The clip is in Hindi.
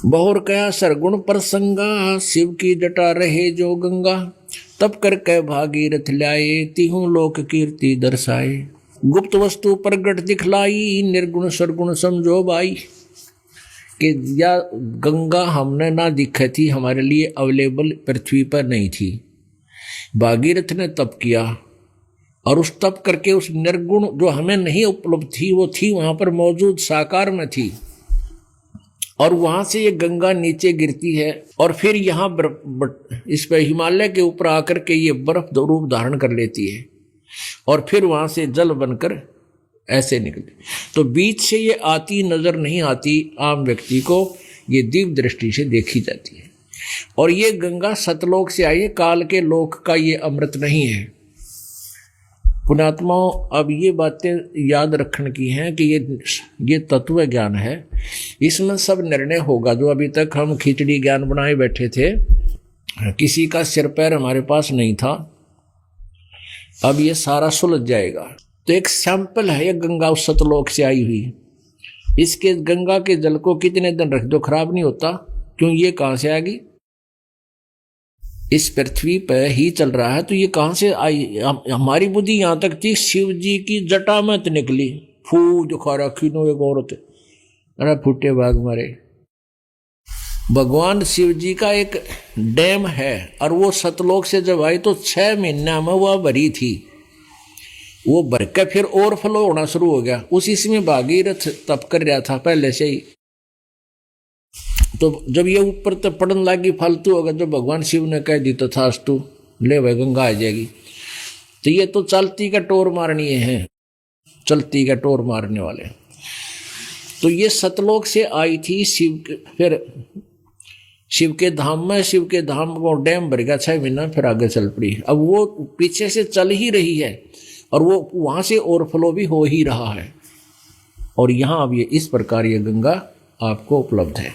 बहुर कया सरगुण प्रसंगा, शिव की जटा रहे जो गंगा, तब कर कह भागीरथ ल्याए, तिहु लोक कीर्ति दर्शाए। गुप्त वस्तु प्रगट दिखलाई, निर्गुण सरगुण समझो बाई। कि या गंगा हमने ना दिखी थी, हमारे लिए अवेलेबल पृथ्वी पर नहीं थी। भागीरथ ने तप किया और उस तप करके उस निर्गुण जो हमें नहीं उपलब्ध थी वो थी वहां पर मौजूद, साकार में थी। और वहां से ये गंगा नीचे गिरती है और फिर यहाँ इस पे हिमालय के ऊपर आकर के ये बर्फ रूप धारण कर लेती है और फिर वहां से जल बनकर ऐसे निकलती। तो बीच से ये आती नजर नहीं आती आम व्यक्ति को, ये दिव्य दृष्टि से देखी जाती है। और ये गंगा सतलोक से आई है, काल के लोक का ये अमृत नहीं है। पुण्यात्माओं, अब ये बातें याद रखने की हैं कि ये तत्व ज्ञान है, इसमें सब निर्णय होगा। जो अभी तक हम खिचड़ी ज्ञान बनाए बैठे थे, किसी का सिर पैर हमारे पास नहीं था, अब ये सारा सुलझ जाएगा। तो एक सैंपल है ये गंगा उस सतलोक से आई हुई। इसके गंगा के जल को कितने दिन रख दो खराब नहीं होता, क्यों ये कहां से आएगी? इस पृथ्वी पर ही चल रहा है, तो ये कहां से आई? हमारी बुद्धि यहां तक थी, शिव जी की जटा में तो निकली। फू जो खा रखी नो एक औरत, अरे फूटे भाग मारे। भगवान शिव जी का एक डैम है और वो सतलोक से जब आई तो 6 महीना में वह भरी थी। वो भर के फिर ओवरफ्लो होना शुरू हो गया। उसी में भागीरथ तप कर रहा था पहले से ही। तो जब ये ऊपर तक पड़न लगी फालतू होगा, जो भगवान शिव ने कह दी तो तथास्तु, ले भाई गंगा आ जाएगी। तो ये तो चलती का टोर मारनी है, चलती का टोर मारने वाले। तो ये सतलोक से आई थी फिर शिव के धाम में, शिव के धाम को डैम भर गया 6 महीना, फिर आगे चल पड़ी। अब वो पीछे से चल ही रही है और वो वहां से ओवरफ्लो भी हो ही रहा है। और यहाँ अब ये इस प्रकार ये गंगा आपको उपलब्ध है।